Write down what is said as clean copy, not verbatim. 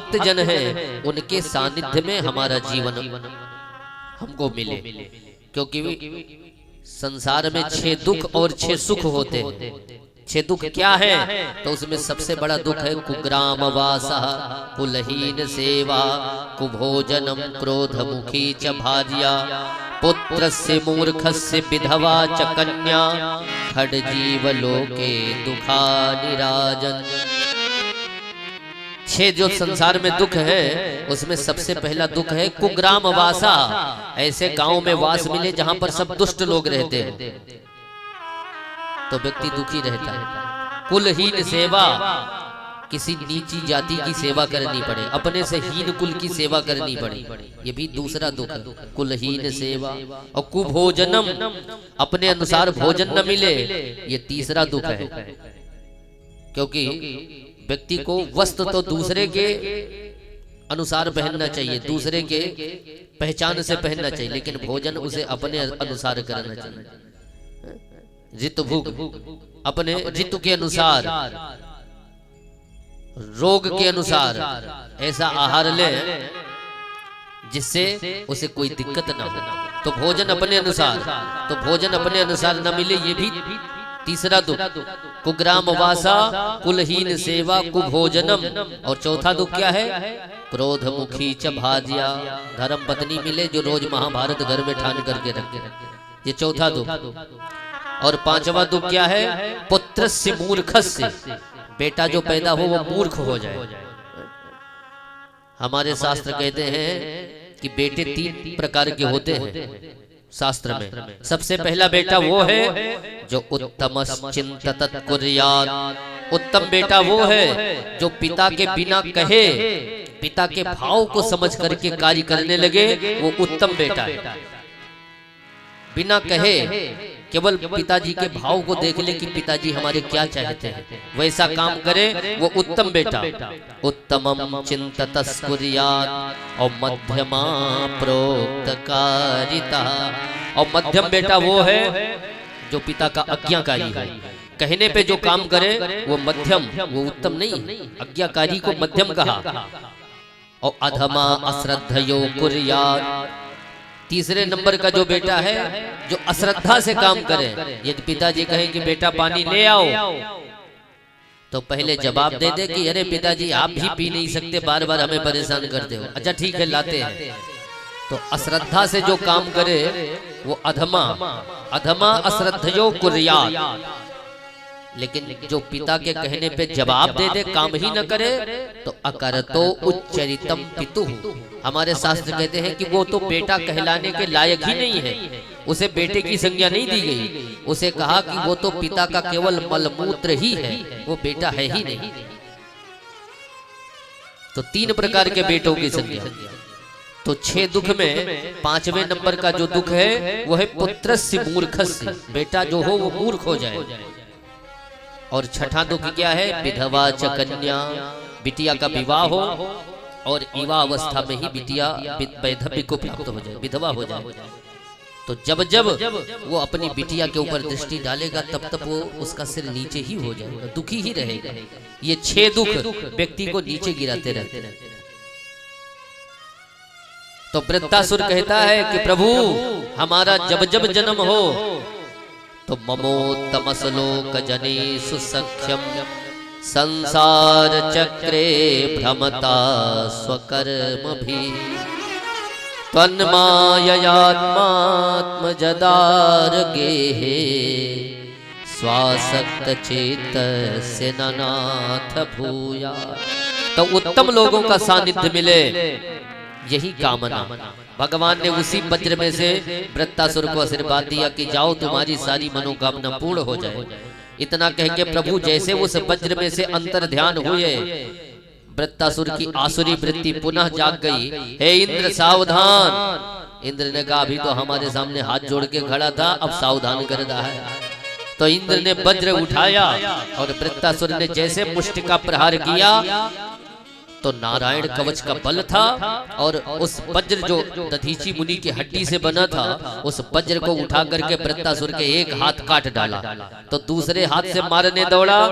भक्त जन हैं उनके सानिध्य में हमारा जीवन हमको मिले। क्योंकि संसार में 6 दुख और 6 सुख होते हैं। 6 दुख क्या है? तो उसमें सबसे बड़ा दुख है कुग्राम वासः, कुलहीन सेवा, कुभोजनम, क्रोधमुखी च भार्या, पुत्रस्य मूर्खस्य विधवा च कन्या, खड्जीव लोके दुखा निराजन। 6 जो संसार में दुख है उसमें सबसे पहला दुख है कुग्राम वासा। ऐसे गांव में वास मिले जहां पर सब दुष्ट लोग रहते हैं तो व्यक्ति दुखी रहता है। कुलहीन सेवा, किसी नीची जाति की सेवा करनी पड़े, अपने से हीन कुल की सेवा करनी पड़े, ये भी दूसरा दुख है, कुलहीन सेवा। और कुभोजनम, अपने अनुसार भोजन न मिले, ये तीसरा दुख है। क्योंकि व्यक्ति को वस्त्र तो दूसरे के अनुसार पहनना चाहिए, दूसरे के पहचान से पहनना चाहिए, लेकिन भोजन उसे अपने अनुसार करना चाहिए। जित भूख, अपने ऋतु के अनुसार, रोग के अनुसार ऐसा आहार ले जिससे उसे कोई दिक्कत ना हो। तो भोजन अपने अनुसार, तो भोजन अपने अनुसार न मिले, ये भी तीसरा दुख। कुग्राम वासा, कुलहीन सेवा, कुभोजनम। और चौथा दुख क्या है? क्रोधमुखी च भार्या, धर्म पत्नी मिले जो रोज महाभारत घर में ठान करके रखे, ये चौथा दुख। और 5वां दुख क्या है? पुत्रस्य मूर्खस्य, बेटा जो पैदा हो वो मूर्ख हो जाए। हमारे शास्त्र कहते हैं कि बेटे 3 प्रकार के होते हैं शास्त्र में। सबसे पहला बेटा वो है जो उत्तमश्चिन्तत कुर्यात्। उत्तम बेटा वो है जो पिता के बिना कहे, पिता के भाव को समझ करके कार्य करने लगे, वो उत्तम बेटा है। बिना कहे केवल पिताजी के भाव को देख ले कि पिताजी हमारे क्या चाहते हैं, वैसा काम करे, वो उत्तम बेटा। उत्तमम चिंततस् कुर्यात्। और मध्यमा प्रोक्तकारिता। और मध्यम बेटा वो है जो पिता का आज्ञाकारी है, कहने पे जो काम करे वो मध्यम, वो उत्तम नहीं, आज्ञाकारी को मध्यम कहा। और अधमा अश्रद्धयो कुर्यात्। तीसरे नंबर का जो बेटा है जो अश्रद्धा से काम करे। यदि पिताजी कहें कि बेटा पानी ले आओ, तो पहले जवाब दे दे कि अरे पिताजी आप भी पी नहीं सकते, बार बार हमें परेशान करते हो। अच्छा ठीक है लाते हैं। तो अश्रद्धा से जो काम करे वो अधमा, अधमा अश्रद्धयो कुर्यात्। लेकिन जो पिता के कहने पे जवाब दे दे, काम ही न करे, तो अकरतो उच्चरितम पितुः। हमारे शास्त्र कहते हैं कि वो तो बेटा कहलाने के लायक ही नहीं है, उसे बेटे की संज्ञा नहीं दी गई। उसे कहा कि वो तो पिता का केवल मलमूत्र ही है, वो बेटा है ही नहीं। तो 3 प्रकार के बेटों की संज्ञा। तो 6 दुख में 5वें नंबर का जो दुख है वो है पुत्रस्य मूर्खस्य, बेटा जो हो वो मूर्ख हो जाए। और 6ठा दुख क्या है? विधवा च कन्या, बिटिया का विवाह हो और युवा अवस्था में ही बिटिया वैधव्य को प्राप्त हो जाए, विधवा हो जाए। तो जब जब वो अपनी बिटिया के ऊपर दृष्टि डालेगा तब तब वो उसका सिर नीचे ही हो जाएगा, दुखी ही रहेगा। ये 6 दुख व्यक्ति को नीचे गिराते रहते हैं। तो वृत्तासुर कहता है कि प्रभु हमारा जब जब जन्म हो तो ममोत्तमसलोक जनेषु सख्यम, संसार चक्रे भ्रमता स्वकर्मभि, तन्माययात्मात्मजदार्गेः, स्वासक्त चेतस्य ननाथ भूयात्। तो उत्तम लोगों का सानिध्य मिले, यही कामना। भगवान ने उसी वज्र में से वृत्तासुर को आशीर्वाद दिया कि जाओ तुम्हारी सारी मनोकामना पूर्ण हो जाए। इतना कह के प्रभु जैसे उस वज्र में से अंतर ध्यान हुए, वृत्तासुर की आसुरी वृत्ति पुनः जाग गई। हे इंद्र सावधान। इंद्र ने कहा अभी तो हमारे सामने हाथ जोड़ के खड़ा था, अब सावधान कर रहा है। तो इंद्र ने वज्र उठाया और वृत्तासुर ने जैसे मुष्टि का प्रहार किया तो नारायण कवच का बल था, और उस वज्र जो दधीची मुनि की हड्डी से बना था, उस वज्र को उठा करके वृत्तासुर के एक हाथ काट डाला। तो दूसरे हाथ से मारने दौड़ा